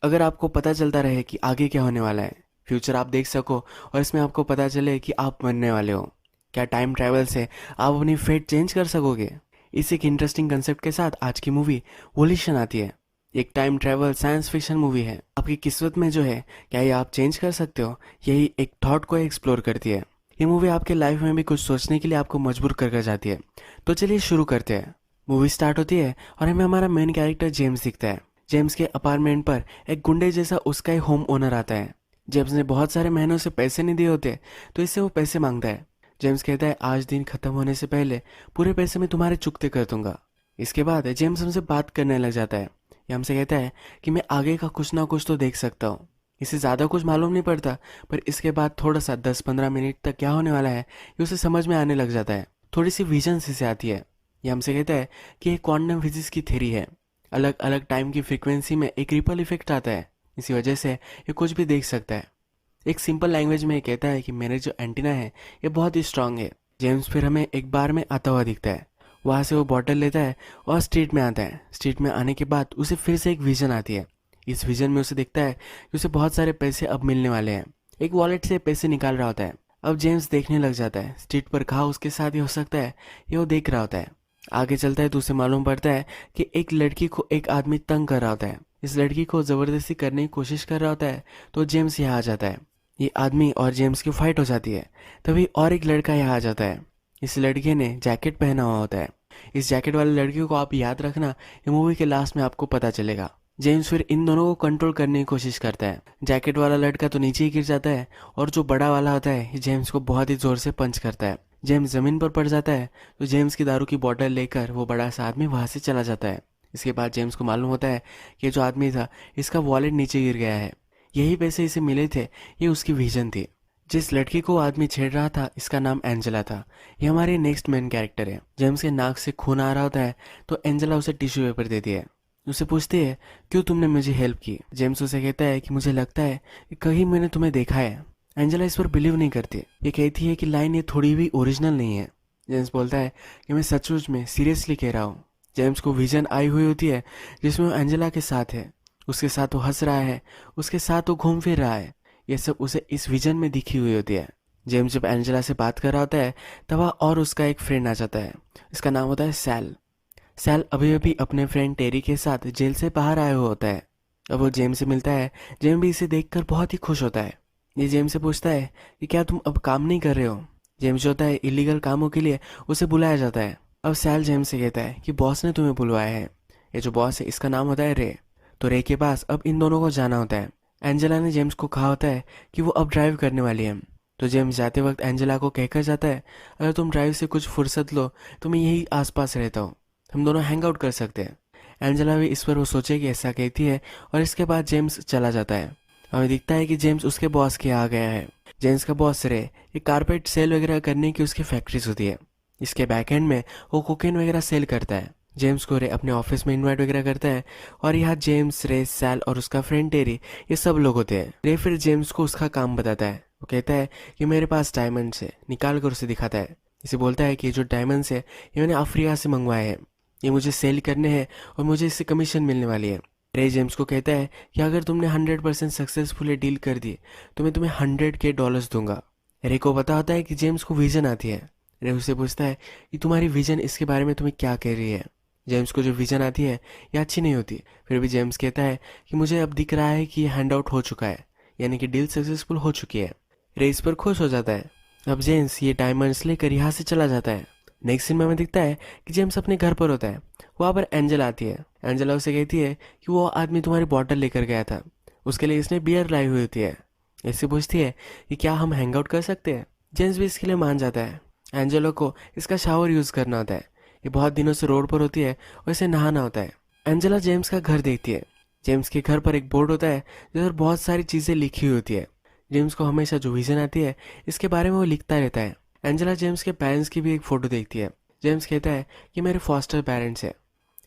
अगर आपको पता चलता रहे कि आगे क्या होने वाला है, फ्यूचर आप देख सको और इसमें आपको पता चले कि आप मरने वाले हो, क्या टाइम ट्रैवल से आप अपनी फेट चेंज कर सकोगे? इस एक इंटरेस्टिंग कंसेप्ट के साथ आज की मूवी वोल्यूशन आती है। एक time travel science fiction movie है। आपकी किस्मत में जो है, क्या ये आप चेंज कर सकते हो, यही एक थॉट को एक्सप्लोर करती है। ये मूवी आपके लाइफ में भी कुछ सोचने के लिए आपको मजबूर कर जाती है। तो चलिए शुरू करते हैं। मूवी स्टार्ट होती है और हमें हमारा मेन कैरेक्टर जेम्स दिखता है। जेम्स के अपार्टमेंट पर एक गुंडे जैसा उसका ही होम ओनर आता है। जेम्स ने बहुत सारे महीनों से पैसे नहीं दिए होते, तो इससे वो पैसे मांगता है। जेम्स कहता है, आज दिन खत्म होने से पहले पूरे पैसे मैं तुम्हारे चुकते कर दूंगा। इसके बाद जेम्स हमसे बात करने लग जाता है। ये हमसे कहता है कि मैं आगे का कुछ ना कुछ तो देख सकता हूँ। इसे ज़्यादा कुछ मालूम नहीं पड़ता, पर इसके बाद थोड़ा सा 10-15 मिनट तक क्या होने वाला है ये उसे समझ में आने लग जाता है। थोड़ी सी विजन से आती है। ये हमसे कहता है कि ये क्वांटम फिजिक्स की थ्योरी है। अलग अलग टाइम की फ्रीक्वेंसी में एक रिपल इफेक्ट आता है, इसी वजह से ये कुछ भी देख सकता है। एक सिंपल लैंग्वेज में ये कहता है कि मेरे जो एंटीना है ये बहुत ही स्ट्रांग है। जेम्स फिर हमें एक बार में आता हुआ दिखता है। वहाँ से वो बॉटल लेता है और स्ट्रीट में आता है। स्ट्रीट में आने के बाद उसे फिर से एक विजन आती है। इस विजन में उसे दिखता है कि उसे बहुत सारे पैसे अब मिलने वाले हैं। एक वॉलेट से पैसे निकाल रहा होता है। अब जेम्स देखने लग जाता है स्ट्रीट पर कहाँ उसके साथ ही हो सकता है, ये वो देख रहा होता है। आगे चलता है तो उसे मालूम पड़ता है कि एक लड़की को एक आदमी तंग कर रहा होता है। इस लड़की को जबरदस्ती करने की कोशिश कर रहा होता है, तो जेम्स यहाँ आ जाता है। ये आदमी और जेम्स की फाइट हो जाती है। तभी और एक लड़का यहाँ आ जाता है। इस लड़के ने जैकेट पहना हुआ होता है। इस जैकेट वाले लड़के को आप याद रखना, ये मूवी के लास्ट में आपको पता चलेगा। जेम्स फिर इन दोनों को कंट्रोल करने की कोशिश करता है। जैकेट वाला लड़का तो नीचे ही गिर जाता है और जो बड़ा वाला होता है ये जेम्स को बहुत ही जोर से पंच करता है। जेम्स जमीन पर पड़ जाता है, तो जेम्स की दारू की बोतल लेकर वो बड़ा सा आदमी वहां से चला जाता है। इसके बाद जेम्स को मालूम होता है कि जो आदमी था इसका वॉलेट नीचे गिर गया है। यही पैसे इसे मिले थे, ये उसकी विजन थी। जिस लड़की को आदमी छेड़ रहा था इसका नाम एंजेला था। ये हमारे नेक्स्ट मेन कैरेक्टर है। जेम्स के नाक से खून आ रहा होता है, तो एंजेला उसे टिश्यू पेपर देती है। उसे पूछती है, क्यों तुमने मुझे हेल्प की? जेम्स उसे कहता है कि मुझे लगता है कि कहीं मैंने तुम्हें देखा है। एंजेला इस पर बिलीव नहीं करती। ये कहती है कि लाइन ये थोड़ी भी ओरिजिनल नहीं है। जेम्स बोलता है कि मैं सचमुच में सीरियसली कह रहा हूँ। जेम्स को विजन आई हुई होती है जिसमें वो एंजेला के साथ है, उसके साथ वो हंस रहा है, उसके साथ वो घूम फिर रहा है। ये सब उसे इस विजन में दिखी हुई होती है। जेम्स जब एंजेला से बात कर रहा होता है तब वह और उसका एक फ्रेंड आ जाता है। इसका नाम होता है सैल। सैल अभी अभी अपने फ्रेंड टेरी के साथ जेल से बाहर आया हुआ होता है। अब वो जेम्स से मिलता है। जेम्स भी इसे देखकर बहुत ही खुश होता है। ये जेम्स से पूछता है कि क्या तुम अब काम नहीं कर रहे हो? जेम्स जो होता है इलीगल कामों के लिए उसे बुलाया जाता है। अब सैल जेम्स से कहता है कि बॉस ने तुम्हें बुलवाया है। ये जो बॉस है इसका नाम होता है रे। तो रे के पास अब इन दोनों को जाना होता है। एंजेला ने जेम्स को कहा होता है कि वो अब ड्राइव करने वाली है। तो जेम्स जाते वक्त एंजेला को कहकर जाता है, अगर तुम ड्राइव से कुछ फुर्सत लो तो मैं यही आसपास रहता हूँ, हम दोनों हैंग आउट कर सकते हैं। एंजेला भी इस पर वो सोचे कि ऐसा कहती है और इसके बाद जेम्स चला जाता है। हमें दिखता है कि जेम्स उसके बॉस के यहाँ आ गया है। जेम्स का बॉस रे ये कारपेट सेल वगैरह करने की उसकी फैक्ट्रीज होती है। इसके बैक एंड में वो कोकेन वगैरह सेल करता है। जेम्स को रे अपने ऑफिस में इनवाइट वगैरह करता है और यहाँ जेम्स, रे, सैल और उसका फ्रेंड टेरी ये सब लोग होते हैं। रे फिर जेम्स को उसका काम बताता है। वो कहता है कि मेरे पास डायमंड्स है, निकाल कर उसे दिखाता है। इसे बोलता है कि ये जो डायमंड्स है ये मैंने अफ्रीका से मंगवाए हैं, ये मुझे सेल करने हैं और मुझे इससे कमीशन मिलने वाली है। रे जेम्स को कहता है कि अगर तुमने 100% सक्सेसफुली डील कर दी तो मैं तुम्हें $100K दूंगा। रे को पता होता है कि जेम्स को विजन आती है। रे उससे पूछता है कि तुम्हारी विजन इसके बारे में तुम्हें क्या कह रही है? जेम्स को जो विजन आती है ये अच्छी नहीं होती। फिर भी जेम्स कहता है कि मुझे अब दिख रहा है कि ये हैंड आउट हो चुका है, यानी कि डील सक्सेसफुल हो चुकी है। रे इस पर खुश हो जाता है। अब जेम्स ये डायमंड्स लेकर यहाँ से चला जाता है। नेक्स्ट सीन में हमें दिखता है कि जेम्स अपने घर पर होता है। वहाँ पर एंजेला आती है। एंजेला उसे कहती है कि वो आदमी तुम्हारी बॉटल लेकर गया था, उसके लिए इसने बियर लाई हुई होती है। इससे पूछती है कि क्या हम हैंग आउट कर सकते हैं। जेम्स भी इसके लिए मान जाता है। एंजेलो को इसका शावर यूज़ करना होता है। ये बहुत दिनों से रोड पर होती है और इसे नहाना होता है। एंजेला जेम्स का घर देखती है। जेम्स के घर पर एक बोर्ड होता है जिस पर बहुत सारी चीज़ें लिखी हुई होती है। जेम्स को हमेशा जो विजन आती है इसके बारे में वो लिखता रहता है। एंजेला जेम्स के पेरेंट्स की भी एक फ़ोटो देखती है। जेम्स कहता है कि मेरे फॉस्टर पेरेंट्स हैं।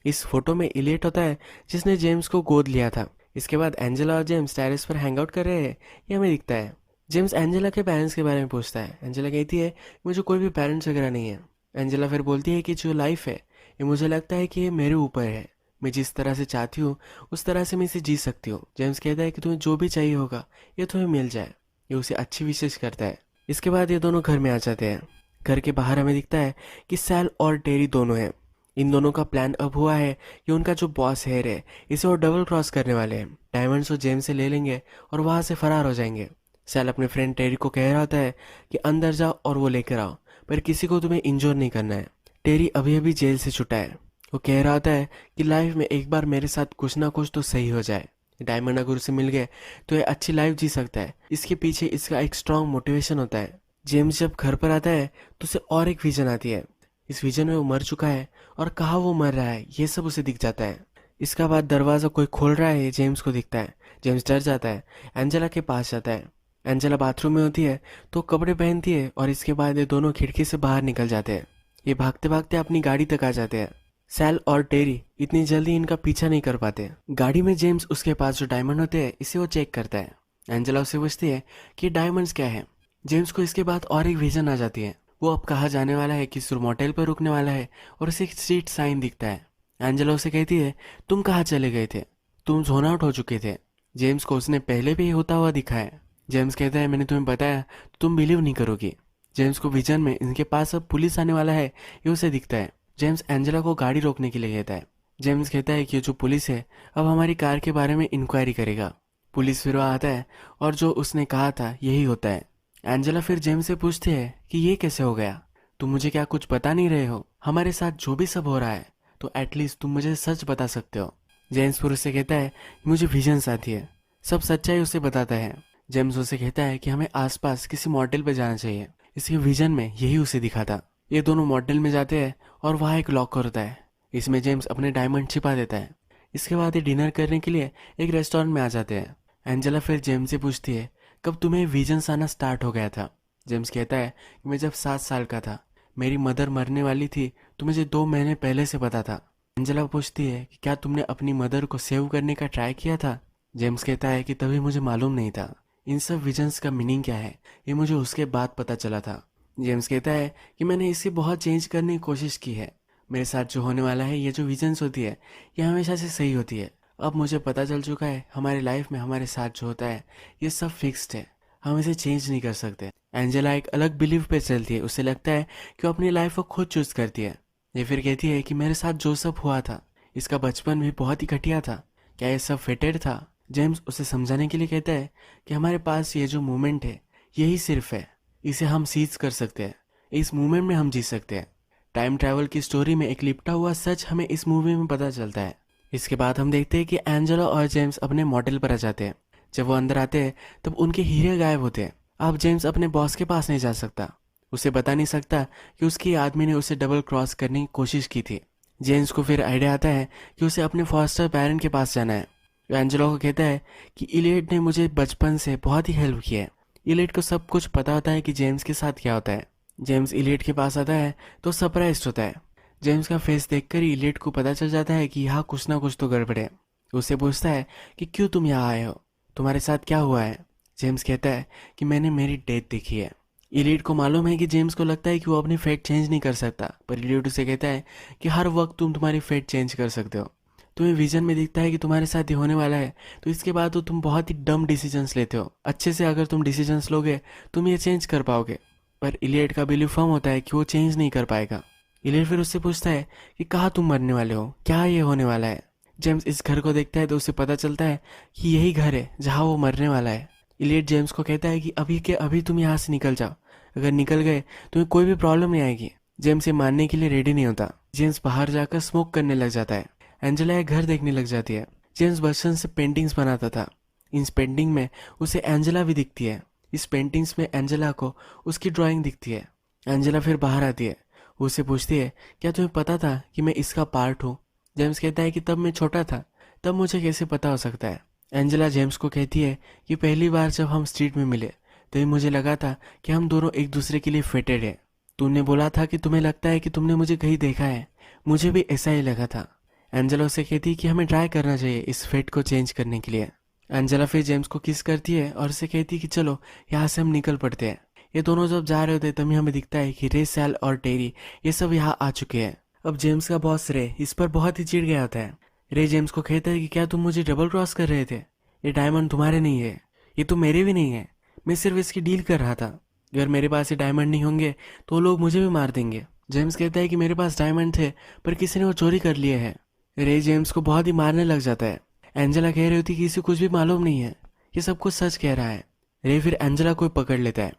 इस फोटो में इलियट होता है जिसने जेम्स को गोद लिया था। इसके बाद एंजेला और जेम्स टेरेस पर हैंग आउट कर रहे हैं, ये हमें दिखता है। जेम्स एंजेला के पेरेंट्स के बारे में पूछता है। एंजेला कहती है मुझे कोई भी पेरेंट्स वगैरह नहीं है। एंजेला फिर बोलती है कि जो लाइफ है ये मुझे लगता है कि ये मेरे ऊपर है, मैं जिस तरह से चाहती हूँ उस तरह से मैं इसे जी सकती हूँ। जेम्स कहता है कि तुम्हें जो भी चाहिए होगा ये तुम्हें मिल जाए। ये उसे अच्छी विशेष करता है। इसके बाद ये दोनों घर में आ जाते हैं। घर के बाहर हमें दिखता है कि सैल और टेरी दोनों हैं। इन दोनों का प्लान अब हुआ है कि उनका जो बॉस हेयर है इसे वो डबल क्रॉस करने वाले हैं। डायमंड्स वो जेम्स से ले लेंगे और वहाँ से फरार हो जाएंगे। सैल अपने फ्रेंड टेरी को कह रहा होता है कि अंदर जाओ और वो लेकर आओ, पर किसी को तुम्हें इंजोर नहीं करना है। टेरी अभी अभी जेल से छुटा है। वो कह रहा होता है कि लाइफ में एक बार मेरे साथ कुछ ना कुछ तो सही हो जाए। डायमंड अगर उसे मिल गए तो ये अच्छी लाइफ जी सकता है। इसके पीछे इसका एक स्ट्रांग मोटिवेशन होता है। जेम्स जब घर पर आता है तो उसे और एक विजन आती है। इस विजन में वो मर चुका है और कहाँ वो मर रहा है ये सब उसे दिख जाता है। इसका बाद दरवाज़ा कोई खोल रहा है, ये जेम्स को दिखता है। जेम्स डर जाता है, एंजेला के पास जाता है। एंजेला बाथरूम में होती है तो कपड़े पहनती है और इसके बाद ये दोनों खिड़की से बाहर निकल जाते हैं। ये भागते भागते अपनी गाड़ी तक आ जाते हैं। सैल और टेरी इतनी जल्दी इनका पीछा नहीं कर पाते। गाड़ी में जेम्स उसके पास जो डायमंड होते हैं इसे वो चेक करता है। एंजेला उससे पूछती है कि ये डायमंड्स क्या है। जेम्स को इसके बाद और एक विजन आ जाती है। वो अब कहाँ जाने वाला है, किस मोटेल पर रुकने वाला है और उसे एक स्ट्रीट साइन दिखता है। एंजेला उसे कहती है तुम कहाँ चले गए थे, तुम जोन आउट हो चुके थे। जेम्स को उसने पहले भी होता हुआ दिखा है। जेम्स कहता है मैंने तुम्हें बताया तो तुम बिलीव नहीं करोगी। जेम्स को विजन में इनके पास अब पुलिस आने वाला है ये उसे दिखता है। जेम्स एंजेला को गाड़ी रोकने के लिए कहता है। जेम्स कहता है कि ये जो पुलिस है अब हमारी कार के बारे में इंक्वायरी करेगा। पुलिस फिर वहाँ आता है और जो उसने कहा था यही होता है। एंजेला फिर जेम्स से पूछती है कि ये कैसे हो गया, तुम मुझे क्या कुछ बता नहीं रहे हो, हमारे साथ जो भी सब हो रहा है तो एटलीस्ट तुम मुझे सच बता सकते हो। जेम्स फिर उससे कहता है मुझे विजन्स आती है, सब सच्चाई उसे बताता है। जेम्स उसे कहता है कि हमें आसपास किसी मॉडल पर जाना चाहिए। इसके विजन में यही उसे दिखा था। ये दोनों मॉडल में जाते हैं और वहाँ एक लॉकर होता है। इसमें जेम्स अपने डायमंड छिपा देता है। इसके बाद ये डिनर करने के लिए एक रेस्टोरेंट में आ जाते हैं। एंजेला फिर जेम्स से पूछती है कब तुम्हें विजन्स आना स्टार्ट हो गया था। जेम्स कहता है कि मैं जब 7 साल का था, मेरी मदर मरने वाली थी तो मुझे 2 महीने पहले से पता था। एंजेला पूछती है कि क्या तुमने अपनी मदर को सेव करने का ट्राई किया था। जेम्स कहता है कि तभी मुझे मालूम नहीं था इन सब विजन्स का मीनिंग क्या है, ये मुझे उसके बाद पता चला था। जेम्स कहता है कि मैंने इसे बहुत चेंज करने की कोशिश की है। मेरे साथ जो होने वाला है, ये जो विजन्स होती है ये हमेशा से सही होती है। अब मुझे पता चल चुका है हमारी लाइफ में हमारे साथ जो होता है ये सब फिक्स्ड है, हम इसे चेंज नहीं कर सकते। एंजेला एक अलग बिलीव पे चलती है। उसे लगता है कि वो अपनी लाइफ को खुद चूज करती है। ये फिर कहती है कि मेरे साथ जो सब हुआ था इसका बचपन भी बहुत ही घटिया था, क्या ये सब फिटेड था। जेम्स उसे समझाने के लिए कहता है कि हमारे पास ये जो मोमेंट है यही सिर्फ है, इसे हम सीज कर सकते हैं, इस मूवमेंट में हम जी सकते हैं। टाइम ट्रैवल की स्टोरी में एक लिपटा हुआ सच हमें इस मूवी में पता चलता है। इसके बाद हम देखते हैं कि एंजेला और जेम्स अपने मॉडल पर आ जाते हैं। जब वो अंदर आते हैं तब उनके हीरे गायब होते हैं। अब जेम्स अपने बॉस के पास नहीं जा सकता, उसे बता नहीं सकता कि उसकी आदमी ने उसे डबल क्रॉस करने की कोशिश की थी। जेम्स को फिर आइडिया आता है कि उसे अपने फॉस्टर पेरेंट के पास जाना है। वो एंजेला को कहता है कि इलियट ने मुझे बचपन से बहुत ही हेल्प किया है। इलियट को सब कुछ पता होता है कि जेम्स के साथ क्या होता है। जेम्स इलियट के पास आता है तो सरप्राइज्ड होता है। जेम्स का फेस देखकर ही इलियट को पता चल जाता है कि यहाँ कुछ ना कुछ तो गड़बड़ है। उससे पूछता है कि क्यों तुम यहाँ आए हो, तुम्हारे साथ क्या हुआ है। जेम्स कहता है कि मैंने मेरी डेथ देखी है। इलियट को मालूम है कि जेम्स को लगता है कि वो अपनी फेट चेंज नहीं कर सकता, पर इलियट उसे कहता है कि हर वक्त तुम तुम्हारी फेट चेंज कर सकते हो। तुम्हें विजन में दिखता है कि तुम्हारे साथ ये होने वाला है, तो इसके बाद तो तुम बहुत ही डम डिसीजंस लेते हो। अच्छे से अगर तुम डिसीजंस लोगे तुम ये चेंज कर पाओगे। पर इलियट का बिलीव फर्म होता है कि वो चेंज नहीं कर पाएगा। इलियट फिर उससे पूछता है कि कहाँ तुम मरने वाले हो, क्या ये होने वाला है। जेम्स इस घर को देखता है तो उसे पता चलता है कि यही घर है जहाँ वो मरने वाला है। इलियट जेम्स को कहता है कि अभी के अभी तुम यहाँ से निकल जाओ, अगर निकल गए तुम्हें कोई भी प्रॉब्लम नहीं आएगी। जेम्स ये मानने के लिए रेडी नहीं होता। जेम्स बाहर जाकर स्मोक करने लग जाता है। एंजेला एक घर देखने लग जाती है। जेम्स बचपन से पेंटिंग्स बनाता था, इन पेंटिंग में उसे एंजेला भी दिखती है। इस पेंटिंग्स में एंजेला को उसकी ड्राइंग दिखती है। एंजेला फिर बाहर आती है, उससे पूछती है क्या तुम्हें पता था कि मैं इसका पार्ट हूँ। जेम्स कहता है कि तब मैं छोटा था, तब मुझे कैसे पता हो सकता है। एंजेला जेम्स को कहती है कि पहली बार जब हम स्ट्रीट में मिले तभी मुझे लगा था कि हम दोनों एक दूसरे के लिए फिटेड है। तुमने बोला था कि तुम्हें लगता है कि तुमने मुझे कहीं देखा है, मुझे भी ऐसा ही लगा था। एंजेला उसे कहती है कि हमें ट्राई करना चाहिए इस फेट को चेंज करने के लिए। एंजेला फिर जेम्स को किस करती है और उसे कहती है कि चलो यहाँ से हम निकल पड़ते हैं। ये दोनों जब जा रहे होते हैं तभी हमें दिखता है कि रे, सैल और टेरी ये सब यहाँ आ चुके हैं। अब जेम्स का बॉस रे इस पर बहुत ही चिढ़ गया होता है। रे जेम्स को कहता है कि क्या तुम मुझे डबल क्रॉस कर रहे थे? ये डायमंड तुम्हारे नहीं है, ये तो मेरे भी नहीं है। मैं सिर्फ इसकी डील कर रहा था। अगर मेरे पास ये डायमंड नहीं होंगे तो वो लोग मुझे भी मार देंगे। जेम्स कहता है कि मेरे पास डायमंड थे पर किसी ने वो चोरी कर लिए है। रे जेम्स को बहुत ही मारने लग जाता है। एंजेला कह रही होती कि किसी को कुछ भी मालूम नहीं है, ये सब कुछ सच कह रहा है। रे फिर एंजेला को पकड़ लेता है।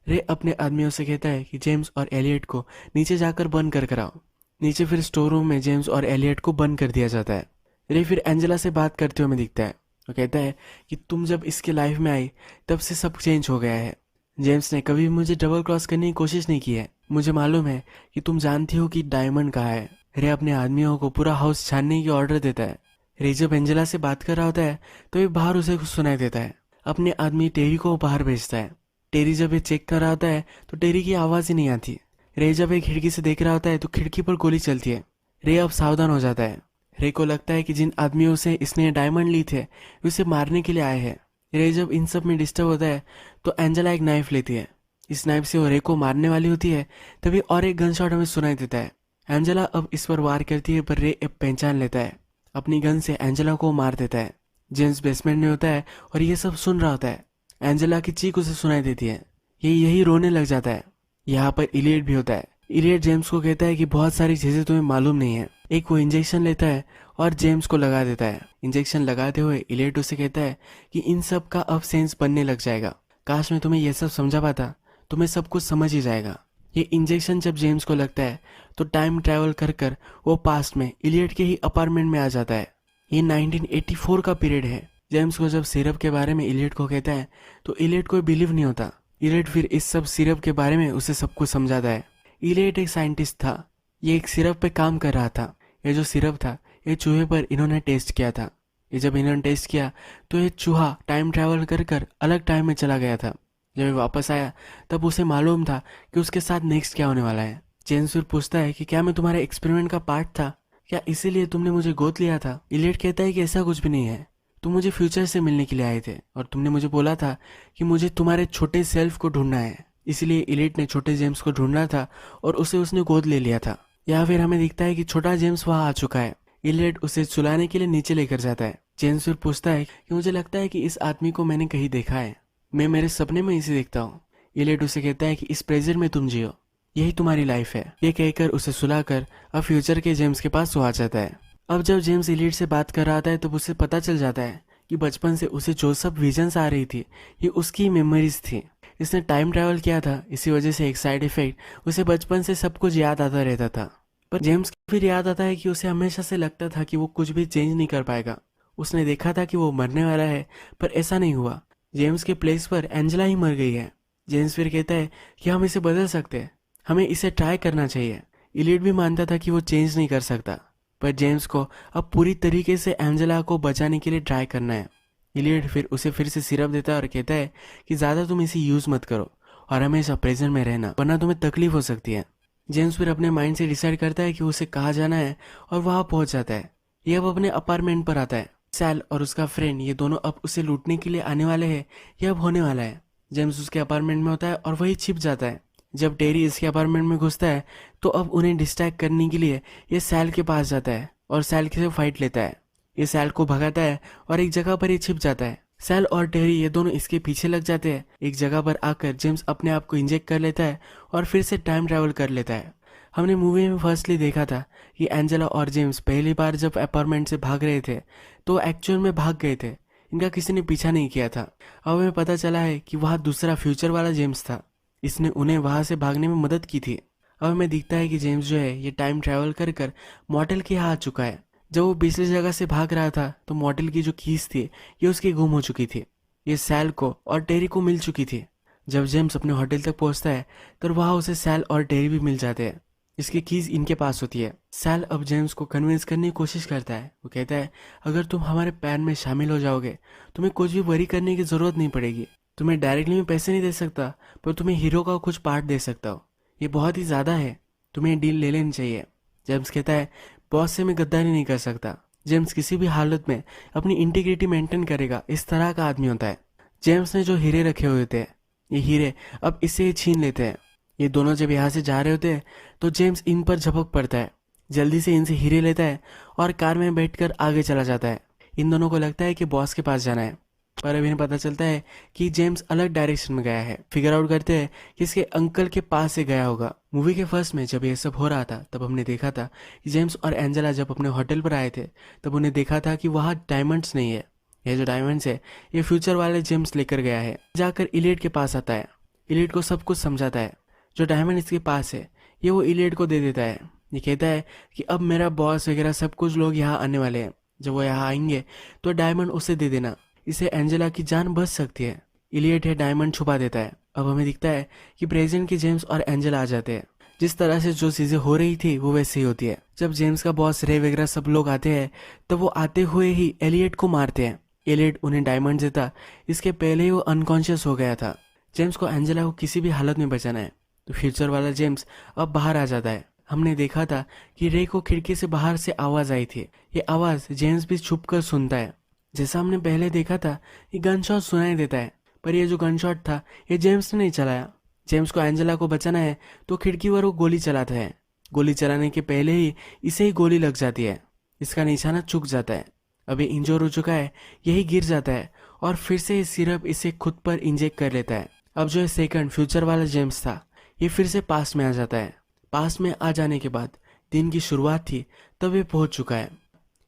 रे अपने आदमियों से कहता है कि जेम्स और एलियट को नीचे जाकर बंद कर कराओ। नीचे फिर स्टोर रूम में जेम्स और एलियट को बंद कर दिया जाता है। रे फिर एंजेला से बात करते हुए दिखता है। वो कहता है कि तुम जब इसके लाइफ में आई तब से सब चेंज हो गया है। जेम्स ने कभी भी मुझे डबल क्रॉस करने की कोशिश नहीं की है। मुझे मालूम है कि तुम जानती हो कि डायमंड कहाँ है। रे अपने आदमियों को पूरा हाउस छानने की ऑर्डर देता है। रे जब एंजेला से बात कर रहा होता है तो ये बाहर उसे कुछ सुनाई देता है। अपने आदमी टेरी को बाहर भेजता है। टेरी जब ये चेक कर रहा होता है तो टेरी की आवाज़ ही नहीं आती। रे जब एक खिड़की से देख रहा होता है तो खिड़की पर गोली चलती है। रे अब सावधान हो जाता है। रे को लगता है कि जिन आदमियों से इसने डायमंड ली थे वे उसे मारने के लिए आए हैं। रे जब इन सब में डिस्टर्ब होता है तो एंजेला एक नाइफ लेती है। इस नाइफ से वो रे को मारने वाली होती है, तभी और एक गन शॉट हमें सुनाई देता है। एंजेला अब इस पर वार करती है पर रे अब पहचान लेता है। अपनी गन से एंजेला को मार देता है। जेम्स बेसमेंट में होता है और ये सब सुन रहा होता है। एंजेला की चीख उसे सुनाई देती है। ये यही रोने लग जाता है। यहाँ पर इलियट भी होता है। इलियट जेम्स को कहता है कि बहुत सारी चीजें तुम्हें मालूम नहीं है। एक वो इंजेक्शन लेता है और जेम्स को लगा देता है। इंजेक्शन लगाते हुए इलियट उसे कहता है कि इन सब का अब सेंस बनने लग जाएगा। काश मैं तुम्हें यह सब समझा पाता, तुम्हें सब कुछ समझ ही जाएगा। ये इंजेक्शन जब जेम्स को लगता है तो टाइम ट्रैवल कर कर वो पास्ट में इलियट के ही अपार्टमेंट में आ जाता है। ये 1984 का पीरियड है। जेम्स को जब सिरप के बारे में इलियट को कहता है तो इलियट को बिलीव नहीं होता। इलियट फिर इस सब सिरप के बारे में उसे सब कुछ समझाता है। इलियट एक साइंटिस्ट था। ये एक सिरप पे काम कर रहा था। ये जो सिरप था ये चूहे पर इन्होंने टेस्ट किया था। ये जब इन्होंने टेस्ट किया तो ये चूहा टाइम ट्रैवल कर कर अलग टाइम में चला गया था। जब ये वापस आया तब उसे मालूम था कि उसके साथ नेक्स्ट क्या होने वाला है। जेम्स फिर पूछता है कि क्या मैं तुम्हारे एक्सपेरिमेंट का पार्ट था, क्या इसीलिए तुमने मुझे गोद लिया था? इलियट कहता है कि ऐसा कुछ भी नहीं है। तुम मुझे फ्यूचर से मिलने के लिए आए थे और तुमने मुझे बोला था कि मुझे तुम्हारे छोटे सेल्फ को ढूंढना है। इसलिए इलियट ने छोटे जेम्स को ढूंढना था और उसे उसने गोद ले लिया था। या फिर हमें दिखता है कि छोटा जेम्स वहां आ चुका है। इलियट उसे सुलाने के लिए नीचे लेकर जाता है। जेम्स फिर पूछता है कि मुझे लगता है कि इस आदमी को मैंने कहीं देखा है, मैं मेरे सपने में इसे देखता हूँ। इलियट उसे कहता है कि इस प्रेजेंट में तुम जियो, यही तुम्हारी लाइफ है। ये कहकर उसे सुलाकर अब फ्यूचर के जेम्स के पास वो आ जाता है। अब जब जेम्स इलियट से बात कर रहा था तब उसे पता चल जाता है कि बचपन से उसे जो सब विजन्स आ रही थी ये उसकी मेमोरीज थी। इसने टाइम ट्रैवल किया था, इसी वजह से एक साइड इफेक्ट उसे बचपन से सब कुछ याद आता रहता था। पर जेम्स को फिर याद आता है कि उसे हमेशा से लगता था कि वो कुछ भी चेंज नहीं कर पाएगा। उसने देखा था कि वो मरने वाला है पर ऐसा नहीं हुआ। जेम्स के प्लेस पर एंजेला ही मर गई है। जेम्स फिर कहता है कि हम इसे बदल सकते हैं, हमें इसे ट्राई करना चाहिए। इलियट भी मानता था कि वो चेंज नहीं कर सकता, पर जेम्स को अब पूरी तरीके से एंजेला को बचाने के लिए ट्राई करना है। इलियट फिर उसे फिर से सिरप देता है और कहता है कि ज़्यादा तुम इसे यूज़ मत करो और हमेशा प्रेजेंट में रहना, वरना तुम्हें तकलीफ हो सकती है। जेम्स फिर अपने माइंड से डिसाइड करता है कि उसे कहाँ जाना है और वहाँ पहुँच जाता है। ये अब अपने अपार्टमेंट पर आता है। सैल और उसका फ्रेंड ये दोनों अब उसे लूटने के लिए आने वाले हैं, यह अब होने वाला है। जेम्स उसके अपार्टमेंट में होता है और वही छिप जाता है। जब टेरी इसके अपार्टमेंट में घुसता है तो अब उन्हें डिस्ट्रैक्ट करने के लिए ये सैल के पास जाता है और सैल से फाइट लेता है। ये सैल को भगाता है और एक जगह पर ये छिप जाता है। सैल और टेरी ये दोनों इसके पीछे लग जाते हैं। एक जगह पर आकर जेम्स अपने आप को इंजेक्ट कर लेता है और फिर से टाइम ट्रैवल कर लेता है। हमने मूवी में फर्स्टली देखा था कि एंजेला और जेम्स पहली बार जब अपार्टमेंट से भाग रहे थे तो एक्चुअल में भाग गए थे, इनका किसी ने पीछा नहीं किया था। अब हमें पता चला है कि वह दूसरा फ्यूचर वाला जेम्स था, इसने उन्हें वहां से भागने में मदद की थी। अब हमें दिखता है कि जेम्स जो है ये टाइम ट्रैवल कर कर मॉडल के यहाँ आ चुका है। जब वो पिछली जगह से भाग रहा था तो मॉडल की जो कीज थी ये उसकी गुम हो चुकी थी। ये सैल को और टेरी को मिल चुकी थी। जब जेम्स अपने होटल तक पहुंचता है तो वहाँ उसे सैल और टेरी भी मिल जाते हैं। इसकी कीज इनके पास होती है। सैल अब जेम्स को कन्विंस करने की कोशिश करता है। वो कहता है अगर तुम हमारे प्लान में शामिल हो जाओगे तुम्हें कुछ भी वरी करने की जरूरत नहीं पड़ेगी। तुम्हें डायरेक्टली मैं पैसे नहीं दे सकता पर तुम्हें हीरो का कुछ पार्ट दे सकता हूँ, ये बहुत ही ज़्यादा है, तुम्हें डील ले लेनी चाहिए। जेम्स कहता है बॉस से मैं गद्दारी नहीं कर सकता। जेम्स किसी भी हालत में अपनी इंटीग्रिटी मेंटेन करेगा, इस तरह का आदमी होता है। जेम्स ने जो हीरे रखे हुए थे ये हीरे अब इससे छीन लेते हैं। ये दोनों जब यहाँ से जा रहे होते हैं तो जेम्स इन पर झपक पड़ता है। जल्दी से इनसे हीरे लेता है और कार में बैठकर आगे चला जाता है। इन दोनों को लगता है कि बॉस के पास जाना है, पर अभी इन्हें पता चलता है कि जेम्स अलग डायरेक्शन में गया है। फिगर आउट करते हैं कि इसके अंकल के पास से गया होगा। मूवी के फर्स्ट में जब ये सब हो रहा था तब हमने देखा था कि जेम्स और एंजेला जब अपने होटल पर आए थे तब उन्हें देखा था कि वहाँ डायमंड्स नहीं है। ये जो डायमंड्स है ये फ्यूचर वाले जेम्स लेकर गया है। जाकर इलियट के पास आता है, इलियट को सब कुछ समझाता है। जो डायमंड इसके पास है ये वो इलियट को दे देता है। ये कहता है कि अब मेरा बॉस वगैरह सब कुछ लोग यहाँ आने वाले हैं, जब वो यहाँ आएंगे तो डायमंड उसे दे देना, इससे एंजेला की जान बच सकती है। इलियट है डायमंड छुपा देता है। अब हमें दिखता है कि प्रेजेंट के जेम्स और एंजेला आ जाते हैं। जिस तरह से जो चीजें हो रही थी वो वैसे ही होती है। जब जेम्स का बॉस रे वगैरह सब लोग आते हैं तब वो आते हुए ही एलियट को मारते हैं। एलियट उन्हें डायमंड देता, इसके पहले ही वो अनकॉन्शियस हो गया था। जेम्स को एंजेला को किसी भी हालत में बचाना है, तो फ्यूचर वाला जेम्स अब बाहर आ जाता है। हमने देखा था कि रे को खिड़की से बाहर से आवाज आई थी। ये आवाज जेम्स भी छुप कर सुनता है। जैसा हमने पहले देखा था ये गन शॉट सुनाई देता है, पर ये जो गन शॉट था ये जेम्स ने नहीं चलाया। जेम्स को एंजेला को बचाना है तो खिड़की पर वो गोली चलाता है। गोली चलाने के पहले ही इसे ही गोली लग जाती है। इसका निशाना चूक जाता है। अभी इंजोर हो चुका है, यही गिर जाता है और फिर से ये सिरप इसे खुद पर इंजेक्ट कर लेता है। अब जो है सेकंड फ्यूचर वाला जेम्स था ये फिर से पास्ट में आ जाता है। पास्ट में आ जाने के बाद दिन की शुरुआत थी तब ये पहुंच चुका है।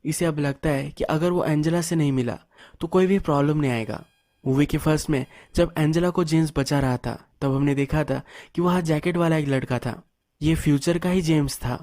इसे अब लगता है कि अगर वो एंजेला से नहीं मिला तो कोई भी प्रॉब्लम नहीं आएगा। मूवी के फर्स्ट में जब एंजेला को जेम्स बचा रहा था तब हमने देखा था कि वहाँ जैकेट वाला एक लड़का था। ये फ्यूचर का ही जेम्स था।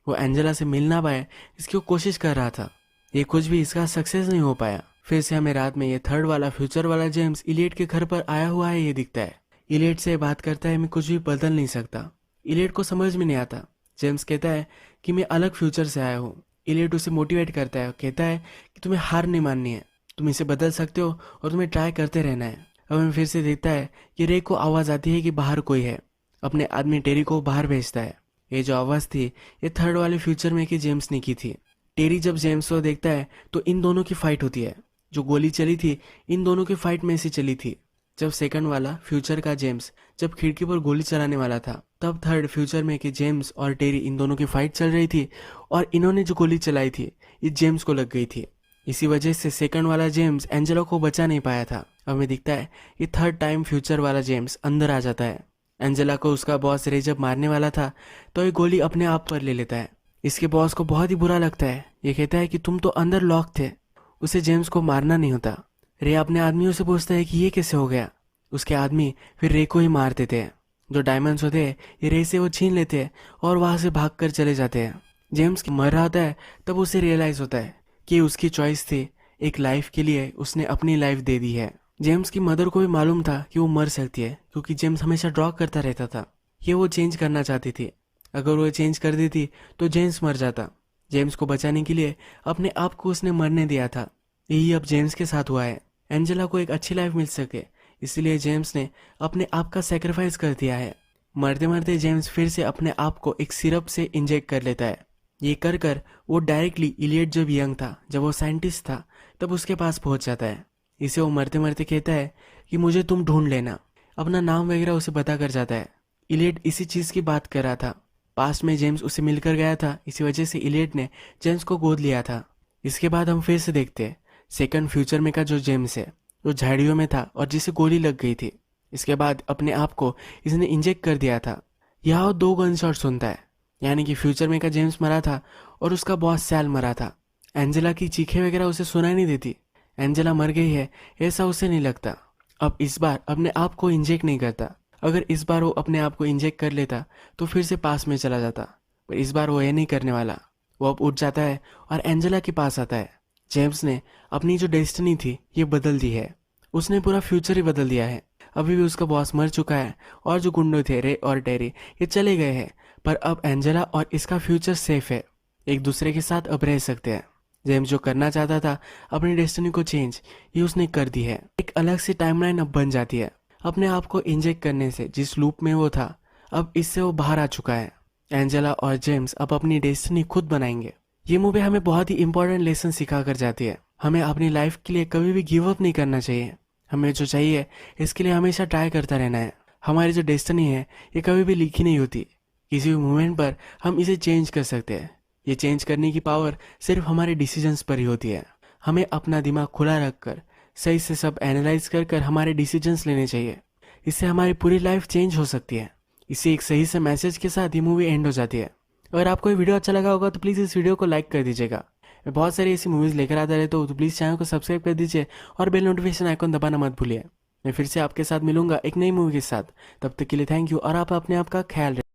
वो एंजेला से मिल ना पाए इसकी वो कोशिश कर रहा था। ये कुछ भी इसका सक्सेस नहीं हो पाया। फिर से हमें रात में ये थर्ड वाला फ्यूचर वाला जेम्स इलियट के घर पर आया हुआ है ये दिखता है। इलियट से बात करता है मैं कुछ भी बदल नहीं सकता। इलियट को समझ में नहीं आता। जेम्स कहता है कि मैं अलग फ्यूचर से आया हूँ। इलियट उसे मोटिवेट करता है, कहता है कि तुम्हें हार नहीं माननी है, तुम इसे बदल सकते हो और तुम्हें ट्राई करते रहना है। अब हमें फिर से देखता है कि रे को आवाज़ आती है कि बाहर कोई है। अपने आदमी टेरी को बाहर भेजता है। ये जो आवाज़ थी ये थर्ड वाले फ्यूचर में कि जेम्स ने की थी। टेरी जब जेम्स को देखता है तो इन दोनों की फाइट होती है। जो गोली चली थी इन दोनों की फाइट में से चली थी। जब सेकंड वाला फ्यूचर का जेम्स जब खिड़की पर गोली चलाने वाला था तब थर्ड फ्यूचर में कि जेम्स और टेरी इन दोनों की फाइट चल रही थी और इन्होंने जो गोली चलाई थी ये जेम्स को लग गई थी। इसी वजह से सेकंड वाला जेम्स एंजेला को बचा नहीं पाया था। अब हमें दिखता है ये थर्ड टाइम फ्यूचर वाला जेम्स अंदर आ जाता है। एंजेला को उसका बॉस रे जब मारने वाला था तो ये गोली अपने आप पर ले लेता है। इसके बॉस को बहुत ही बुरा लगता है। ये कहता है कि तुम तो अंदर लॉक थे, उसे जेम्स को मारना नहीं होता। रे अपने आदमियों से पूछता है कि ये कैसे हो गया। उसके आदमी फिर रे को ही मार देते हैं। जो डायमंड्स होते हैं ये रे से वो छीन लेते हैं और वहां से भाग कर चले जाते हैं। जेम्स मर रहा होता है तब उसे रियलाइज होता है कि उसकी चॉइस थी, एक लाइफ के लिए उसने अपनी लाइफ दे दी है। जेम्स की मदर को भी मालूम था कि वो मर सकती है क्योंकि जेम्स हमेशा ड्रॉ करता रहता था। ये वो चेंज करना चाहती थी। अगर वो चेंज कर देती तो जेम्स मर जाता। जेम्स को बचाने के लिए अपने आप को उसने मरने दिया था। यही अब जेम्स के साथ हुआ है। एंजेला को एक अच्छी लाइफ मिल सके इसलिए जेम्स ने अपने आप का सेक्रीफाइस कर दिया है। मरते मरते जेम्स फिर से अपने आप को एक सिरप से इंजेक्ट कर लेता है। ये कर कर वो डायरेक्टली इलियट जब यंग था, जब वो साइंटिस्ट था, तब उसके पास पहुंच जाता है। इसे वो मरते मरते कहता है कि मुझे तुम ढूंढ लेना। अपना नाम वगैरह उसे बता कर जाता है। इलियट इसी चीज़ की बात कर रहा था। पास्ट में जेम्स उसे मिलकर गया था, इसी वजह से इलियट ने जेम्स को गोद लिया था। इसके बाद हम फिर से देखते हैं सेकंड फ्यूचर में का जो जेम्स है जो झाड़ियों में था और जिसे गोली लग गई थी। इसके बाद अपने आप को इसने इंजेक्ट कर दिया था। यहाँ 2 गन शॉट सुनता है, यानी कि फ्यूचर में का जेम्स मरा था और उसका बॉस सैल मरा था। एंजेला की चीखें वगैरह उसे सुनाई नहीं देती। एंजेला मर गई है ऐसा उसे नहीं लगता। अब इस बार अपने आप को इंजेक्ट नहीं करता। अगर इस बार वो अपने आप को इंजेक्ट कर लेता तो फिर से पास में चला जाता, पर इस बार वो ये नहीं करने वाला। वो अब उठ जाता है और एंजेला के पास आता है। जेम्स ने अपनी जो डेस्टिनी थी ये बदल दी है। उसने पूरा फ्यूचर ही बदल दिया है। अभी भी उसका बॉस मर चुका है और जो गुंडे थे रे और टेरी ये चले गए हैं, पर अब एंजेला और इसका फ्यूचर सेफ है। एक दूसरे के साथ अब रह सकते हैं। जेम्स जो करना चाहता था अपनी डेस्टिनी को चेंज, ये उसने कर दी है। एक अलग सी टाइमलाइन अब बन जाती है। अपने आप को इंजेक्ट करने से जिस लूप में वो था अब इससे वो बाहर आ चुका है। एंजेला और जेम्स अब अपनी डेस्टिनी खुद बनाएंगे। ये मूवी हमें बहुत ही इंपॉर्टेंट लेसन सिखा कर जाती है। हमें अपनी लाइफ के लिए कभी भी गिव अप नहीं करना चाहिए। हमें जो चाहिए इसके लिए हमेशा ट्राई करता रहना है। हमारी जो डेस्टिनी है ये कभी भी लिखी नहीं होती। किसी भी मोमेंट पर हम इसे चेंज कर सकते हैं। ये चेंज करने की पावर सिर्फ हमारे डिसीजंस पर ही होती है। हमें अपना दिमाग खुला रखकर सही से सब एनालाइज कर कर हमारे डिसीजंस लेने चाहिए। इससे हमारी पूरी लाइफ चेंज हो सकती है। इसी एक सही से मैसेज के साथ ये मूवी एंड हो जाती है। अगर आपको ये वीडियो अच्छा लगा होगा तो प्लीज़ इस वीडियो को लाइक कर दीजिएगा। मैं बहुत सारी ऐसी मूवीज़ लेकर आता रहता हूँ, तो प्लीज़ चैनल को सब्सक्राइब कर दीजिए और बेल नोटिफिकेशन आइकॉन दबाना मत भूलिए। मैं फिर से आपके साथ मिलूंगा एक नई मूवी के साथ। तब तक के लिए थैंक यू और आप अपने आप का ख्याल रखिए।